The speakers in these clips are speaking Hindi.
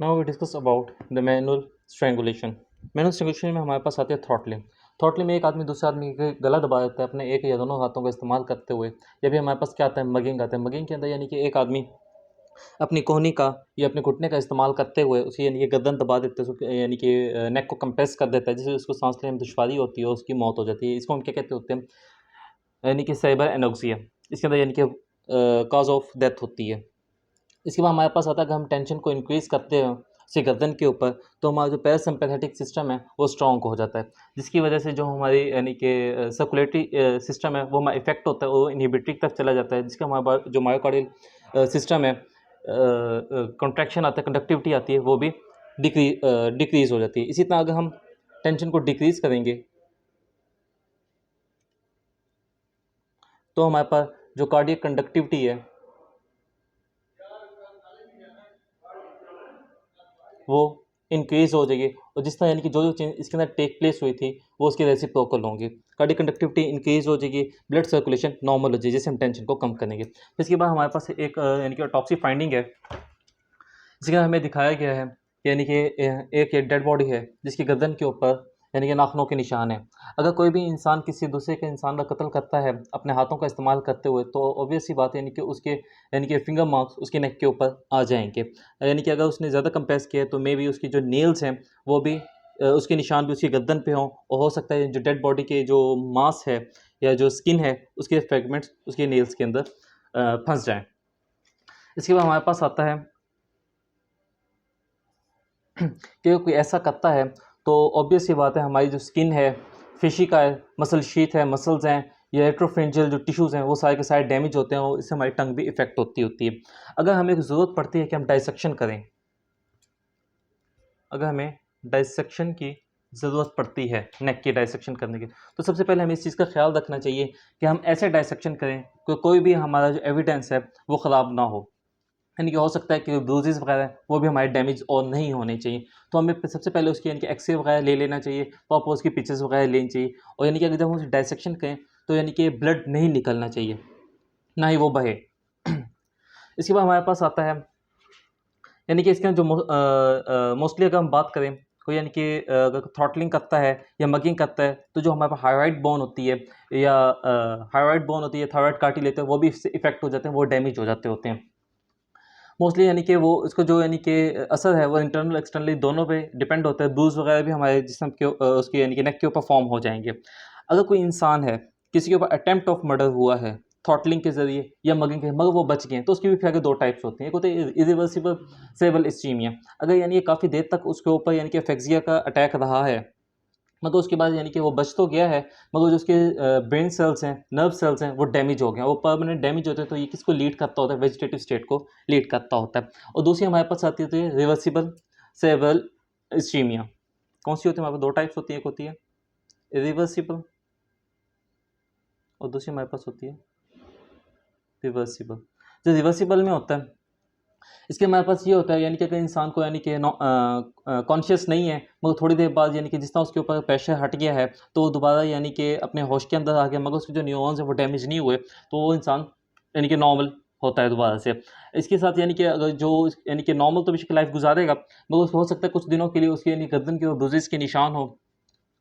Now we discuss about the manual strangulation. Manual strangulation में हमारे पास आती है थ्रॉटलिंग। थ्रॉटलिंग में एक आदमी दूसरे आदमी के गला दबा देता है अपने एक या दोनों हाथों का इस्तेमाल करते हुए। या फिर हमारे पास क्या आता है, मगिंग आता है। मगिंग के अंदर यानी कि एक आदमी अपनी कोहनी का या अपने घुटने का इस्तेमाल करते हुए उसकी यानी कि गर्दन दबा देते हैं, यानी कि नेक को कंप्रेस कर देता है, जिससे उसको सांस लेने में दुश्वारी होती है और उसकी मौत हो जाती है। इसको हम क्या कहते होते हैं, यानी कि सेरेब्रल एनोक्सिया। इसके अंदर यानी कि कॉज ऑफ डेथ होती है। इसके बाद हमारे पास आता है कि हम टेंशन को इंक्रीज़ करते हैं उसके गर्दन के ऊपर, तो हमारा जो पैरासिम्पैथेटिक सिस्टम है वो स्ट्रॉन्ग हो जाता है, जिसकी वजह से जो हमारी यानी कि सर्कुलेटरी सिस्टम है वो हमारा इफेक्ट होता है, वो इनहिबिटरी तरफ चला जाता है, जिसका हमारा जो मायोकार्डियल सिस्टम है कॉन्ट्रैक्शन आता है, कंडक्टिविटी आती है, वो भी डिक्रीज़ हो जाती है। इसी तरह अगर हम टेंशन को डिक्रीज़ करेंगे तो हमारे पास जो कार्डियक कंडक्टिविटी है वो इंक्रीज हो जाएगी, और जिस तरह यानी कि जो जो चेंज इसके अंदर टेक प्लेस हुई थी वो उसकी रेसिप्रोकल होंगी। कार्डियक कंडक्टिविटी इंक्रीज हो जाएगी, ब्लड सर्कुलेशन नॉर्मल हो जाएगी, जिससे हम टेंशन को कम करेंगे। फिर इसके बाद हमारे पास एक यानी कि ऑटोप्सी फाइंडिंग है। इसके अंदर हमें दिखाया गया है कि यानी कि एक डेड बॉडी है जिसकी गर्दन के ऊपर यानी कि नाखूनों के निशान है। अगर कोई भी इंसान किसी दूसरे के इंसान का कत्ल करता है अपने हाथों का इस्तेमाल करते हुए, तो ऑब्वियस सी बात है यानी कि उसके यानी कि फिंगर मार्क्स उसके नेक के ऊपर आ जाएंगे। यानी कि अगर उसने ज़्यादा कंप्रेस किया है तो मे बी उसकी जो नेल्स हैं वो भी उसके निशान भी उसकी गर्दन पे हों, और हो सकता है जो डेड बॉडी के जो मांस है या जो स्किन है उसके फ्रेगमेंट्स उसके नेल्स के अंदर फंस जाएं। इसके बाद हमारे पास आता है कि कोई ऐसा करता है तो ऑब्वियस सी बात है हमारी जो स्किन है, फिशी का है, मसल शीथ है, मसल्स हैं, या रेट्रोफ्रेंजियल जो टिश्यूज़ हैं वो सारे के सारे डैमेज होते हैं, और इससे हमारी टंग भी इफेक्ट होती है। अगर हमें ज़रूरत पड़ती है कि हम डाइसेक्शन करें, अगर हमें डाइसेक्शन की ज़रूरत पड़ती है नेक की डाइसेक्शन करने की, तो सबसे पहले हमें इस चीज़ का ख्याल रखना चाहिए कि हम ऐसे डाइसेक्शन करें कि कोई भी हमारा जो एविडेंस है वो ख़राब ना हो। यानी कि हो सकता है कि ब्रूजेस वगैरह हैं, वो भी हमारे डैमेज और नहीं होने चाहिए। तो हमें सबसे पहले उसकी यानी कि एक्सरे वगैरह ले लेना चाहिए, प्रॉपर उसकी पिक्चर्स वगैरह लेनी चाहिए, और यानी कि अगर जब हम उसे डाइसेक्शन करें तो यानी कि ब्लड नहीं निकलना चाहिए, ना ही वो बहे। इसके बाद हमारे पास आता है यानी कि इसके अंदर जो मोस्टली अगर हम बात करें, कोई यानी कि अगर थ्रॉटलिंग करता है या मगिंग करता है, तो जो हमारे पास हाइराइड बोन होती है या हाइराइड बोन होती है, थायराइड कार्टिलेज, वो भी इससे इफेक्ट हो जाते हैं, वो डैमेज हो जाते होते हैं मोस्टली। यानी कि वो इसको जो यानी कि असर है वो इंटरनल एक्सटर्नली दोनों पे डिपेंड होता है। ब्रूज वगैरह भी हमारे जिस्म के उसके यानी कि नेक के ऊपर फॉर्म हो जाएंगे। अगर कोई इंसान है, किसी के ऊपर अटेम्प्ट ऑफ मर्डर हुआ है थ्रॉटलिंग के जरिए या मगिंग के, मगर वो बच गए हैं, तो उसकी भी फिर आगे दो टाइप्स होती हैं। एक होते हैं इरिवर्सिबल सेबल इस्कीमिया। अगर यानी कि काफ़ी देर तक उसके ऊपर यानी कि एफेक्सिया का अटैक रहा है, मगर उसके बाद यानी कि वो बच तो गया है, मगर जो उसके ब्रेन सेल्स हैं, नर्व सेल्स हैं, वो डैमेज हो गए हैं, वो परमानेंट डैमेज होते हैं। तो ये किसको लीड करता होता है, वेजिटेटिव स्टेट को लीड करता होता है। और दूसरी हमारे पास आती होती है रिवर्सिबल सेरेब्रल इस्कीमिया। कौन सी होती है हमारे पास? दो टाइप्स होती है, एक होती है रिवर्सिबल और दूसरी हमारे पास होती है रिवर्सिबल। जो रिवर्सिबल में होता है, इसके हमारे पास ये होता है यानी कि अगर इंसान को यानी कि कॉन्शियस नहीं है, मगर थोड़ी देर बाद यानी कि जिस तरह उसके ऊपर प्रेशर हट गया है तो वो दोबारा यानी कि अपने होश के अंदर आ गया, मगर उसके जो न्यूरॉन्स हैं वो डैमेज नहीं हुए, तो वो इंसान यानी कि नॉर्मल होता है दोबारा से। इसके साथ यानी कि अगर जो यानी कि नॉर्मल तो बेशक लाइफ गुजारेगा, मगर उसको हो सकता है कुछ दिनों के लिए उसकी यानी गर्दन के ब्रूजेस के निशान हो,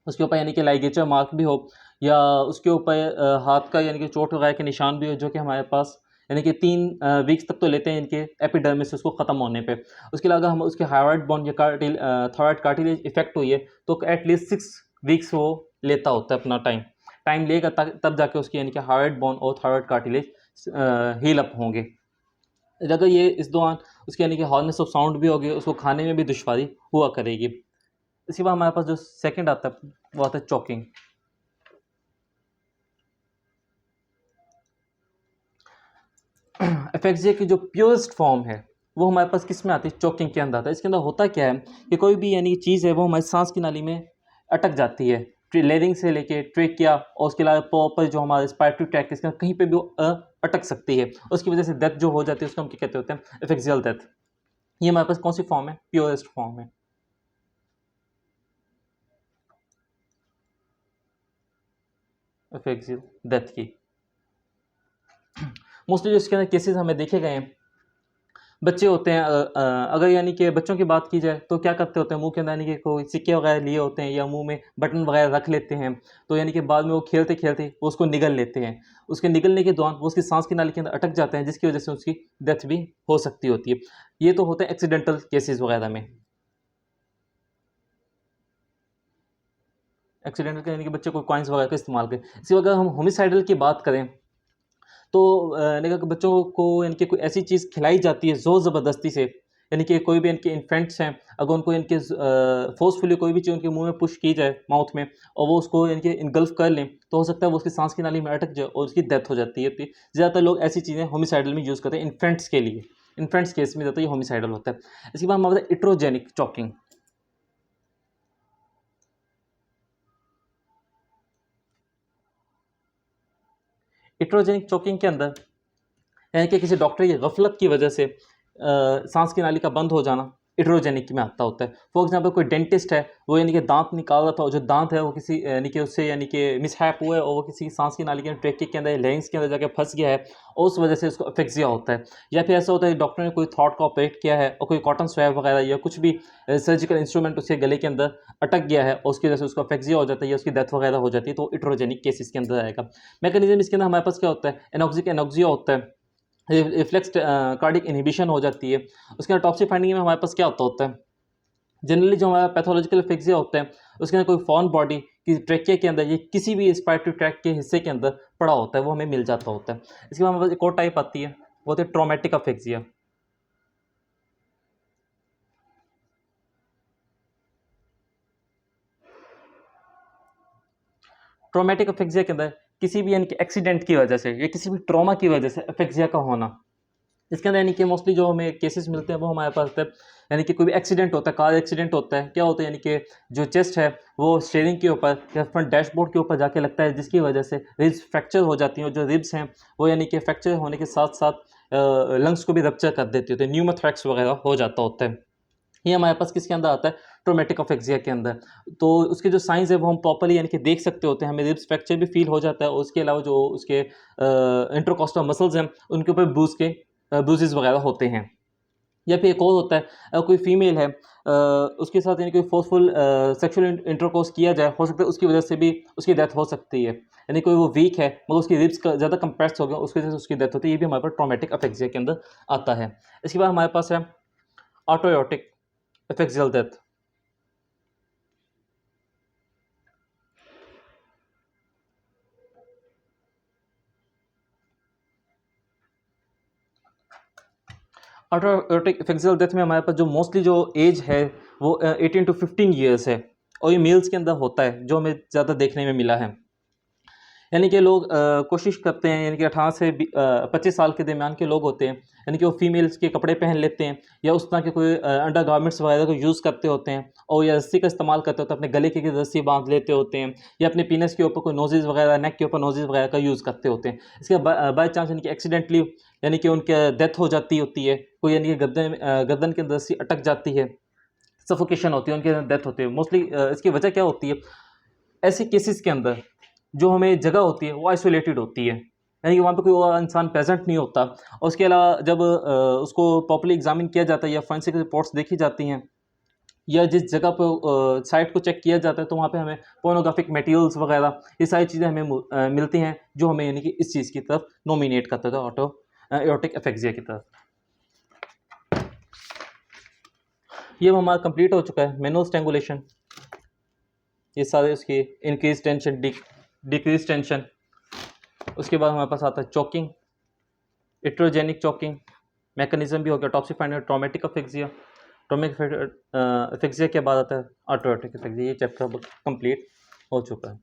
उसके ऊपर यानी कि लाइगेचर मार्क भी हो, या उसके ऊपर हाथ का यानी कि चोट वगैरह के निशान भी हो, जो कि हमारे पास यानी कि 3 वीक्स तक तो लेते हैं इनके एपिडर्मिस उसको ख़त्म होने पे। उसके अलावा हम उसके हाइराइड बोन या थायराइड कार्टिलेज इफेक्ट हुई है तो एटलीस्ट 6 वीक्स वो लेता होता है अपना टाइम। टाइम लेगा तब जाके उसकी यानी कि हाइराइड बोन और थायराइड कार्टिलेज हील अप होंगे। अगर ये इस दौरान उसकी यानी कि हार्डनेस ऑफ साउंड भी होगी, उसको खाने में भी दुश्वारी हुआ करेगी। इसके बाद हमारे पास जो सेकंड आता है वो आता है चॉकिंग। एफेक्सिया की जो प्योरेस्ट फॉर्म है वो हमारे पास किस में आती है? चोकिंग के अंदर आता है। इसके अंदर होता क्या है कि कोई भी यानी चीज़ है वो हमारी सांस की नाली में अटक जाती है, लेरिंग से लेके ट्रेकिया और उसके अलावा प्रॉपर जो हमारे रेस्पिरेटरी ट्रैक इसके अंदर कहीं पे भी वो अटक सकती है, उसकी वजह से डेथ जो हो जाती है उसको हम क्या कहते होते हैं? एफेक्सियल डेथ। ये हमारे पास कौन सी फॉर्म है? प्योरेस्ट फॉर्म है एफेक्सियल डेथ की। मोस्टली जो इसके अंदर केसेस हमें देखे गए हैं बच्चे होते हैं अगर यानी कि बच्चों की बात की जाए तो क्या करते होते हैं, मुंह के अंदर यानी कि कोई सिक्के वगैरह लिए होते हैं या मुंह में बटन वगैरह रख लेते हैं, तो यानी कि बाद में वो खेलते खेलते वो उसको निगल लेते हैं। उसके निगलने के दौरान वो उसकी सांस की नाली के अंदर अटक जाते हैं, जिसकी वजह से उसकी डेथ भी हो सकती होती है। ये तो होते हैं एक्सीडेंटल केसेस वगैरह में। एक्सीडेंटल यानी कि बच्चे को कॉइन्स वगैरह का इस्तेमाल करें। इसी अगर हम होमिसाइडल की बात करें तो यानी कि बच्चों को यानी कि कोई ऐसी चीज़ खिलाई जाती है ज़ोर ज़बरदस्ती से, यानी कि कोई भी इनके इन्फेंट्स हैं, अगर उनको इनके फोर्सफुली कोई भी चीज़ उनके मुंह में पुश की जाए माउथ में और वो उसको यानी कि इनगल्फ कर लें, तो हो सकता है वो उसकी सांस की नाली में अटक जाए और उसकी डेथ हो जाती है। तो ज़्यादातर लोग ऐसी चीज़ें होमिसाइडल में यूज़ करते हैं इन्फेंट्स के लिए। इन्फेंट्स केस में ज़्यादातर ये होमिसाइडल होता है। इसके बाद हमारे इट्रोजेनिक चॉकिंग। इट्रोजेनिक चोकिंग के अंदर यानी कि किसी डॉक्टर की गफलत की वजह से सांस की नाली का बंद हो जाना इट्रोजेनिक में आता होता है। फॉर एग्जांपल कोई डेंटिस्ट है, वो यानी कि दांत निकाल रहा था और जो दांत है वो किसी यानी कि उससे यानी कि मिसहैप हुआ है और वो किसी सांस की नाली के ट्रैके के अंदर लेंस के अंदर जाके फंस गया है और उस वजह से उसको अफेक्सिया होता है। या फिर ऐसा होता है डॉक्टर ने कोई थॉट का ऑपरेट किया है और कोई कॉटन स्वैब वगैरह या कुछ भी सर्जिकल इंस्ट्रूमेंट उसके गले के अंदर अटक गया है और उसकी वजह से उसको अफेक्सिया हो जाता है या उसकी डेथ वगैरह हो जाती है, तो इट्रोजेनिक केसेस के अंदर आएगा। मैकेनिज्म इसके अंदर हमारे पास क्या होता है, एनॉक्सिक एनॉक्सिया होता है, रिफ्लेक्स कार्डिक इनहिबिशन हो जाती है। उसके अंदर टॉक्सिक फाइंडिंग में हमारे पास क्या होता है, जनरली जो हमारा पैथोलॉजिकल फिक्सिया होता है उसके अंदर कोई फॉरेन बॉडी की ट्रैकिया के अंदर या किसी भी रिस्पायरेटरी ट्रैक के हिस्से के अंदर पड़ा होता है, वो हमें मिल जाता होता है। इसके बाद हमारे पास एक और टाइप आती है, वो होती है ट्रोमेटिक अफेक्सिया। ट्रोमेटिक अफेक्सिया के अंदर किसी भी यानी कि एक्सीडेंट की वजह से या किसी भी ट्रॉमा की वजह से अफेक्सिया का होना। इसके अंदर यानी कि मोस्टली जो हमें केसेस मिलते हैं वो हमारे पास है, यानी कि कोई भी एक्सीडेंट होता है, कार एक्सीडेंट होता है, क्या होता है यानी कि जो चेस्ट है वो स्टीयरिंग के ऊपर या फ्रंट डैशबोर्ड के ऊपर जाके लगता है, जिसकी वजह से रिब्स फ्रैक्चर हो जाती हैं और जो रिब्स हैं वो यानी कि फ्रैक्चर होने के साथ साथ लंग्स को भी रप्चर कर देती होती है, न्यूमोथोरैक्स वगैरह हो जाता होता है। ये हमारे पास किसके अंदर आता है, ट्रोमेटिक अफेक्सिया के अंदर। तो उसके जो साइंस है वो हम प्रॉपर्ली यानी कि देख सकते होते हैं, हमें रिब्स फ्रैक्चर भी फील हो जाता है और उसके अलावा जो उसके इंटरकॉस्टल मसल्स हैं उनके ऊपर ब्रूजेस वगैरह होते हैं। या फिर एक और होता है, कोई फीमेल है उसके साथ यानी कोई फोर्सफुल सेक्सुअल इंटरकोर्स किया जाए, हो सकता है उसकी वजह से भी उसकी डेथ हो सकती है। यानी कोई वो वीक है मगर उसकी रिब्स का ज़्यादा कंप्रेस हो गया, उसकी वजह से उसकी डेथ होती है। ये भी हमारे पास ट्रॉमेटिक अफेक्सिया के अंदर आता है। इसके बाद हमारे पास है ऑटोयोटिक एफेक्सियल डेथ। ऑटोयोटिक एफेक्सियल डेथ में हमारे पास जो मोस्टली जो एज है वो 18 टू 15 ईयर्स है और ये मेल्स के अंदर होता है, जो हमें ज़्यादा देखने में मिला है। यानी कि लोग कोशिश करते हैं, यानी कि 18 से 25 साल के दरमियान के लोग होते हैं, यानी कि वो फीमेल्स के कपड़े पहन लेते हैं या उस तरह के कोई अंडर गारमेंट्स वगैरह को यूज़ करते होते हैं और या रस्सी का इस्तेमाल करते होते हैं, अपने गले की रस्सी बांध लेते होते हैं या अपने पीनस के ऊपर कोई नोजेज़ वगैरह, नेक के ऊपर नोजेज़ वगैरह का यूज़ करते होते हैं। इसके बाई चांस यानी कि एक्सीडेंटली यानी कि उनकी डेथ हो जाती होती है, कोई यानी कि गर्दन के अंदर रस्सी अटक जाती है, सफोकेशन होती है, उनकी डेथ होती है। मोस्टली इसकी वजह क्या होती है, ऐसे केसेस के अंदर जो हमें जगह होती है वो आइसोलेटेड होती है, यानी कि वहाँ पे कोई और इंसान प्रेजेंट नहीं होता और उसके अलावा जब उसको प्रॉपर्ली एग्जामिन किया जाता है या फोरेंसिक रिपोर्ट्स देखी जाती हैं या जिस जगह पर साइट को चेक किया जाता है तो वहाँ पे हमें पोर्नोग्राफिक मटेरियल्स वगैरह ये सारी चीज़ें हमें मिलती हैं, जो हमें यानी कि इस चीज़ की तरफ नॉमिनेट करता था, ऑटो एरोटिक एफेक्सिया की तरफ। ये हमारा कंप्लीट हो चुका है, मैनुअल स्ट्रैंगुलेशन, ये सारे उसकी इंक्रीज टेंशन, डिक्रीज टेंशन। उसके बाद हमारे पास आता है चोकिंग, इट्रोजेनिक चोकिंग, मैकेनिज्म भी हो गया, टॉक्सिक फाइंडर, ट्रॉमेटिक अफेक्सिया, ट्रॉमेटिक अफेक्सिया के बाद आता है ऑटोयोटिक अफेक्सिया। ये चैप्टर कंप्लीट हो चुका है।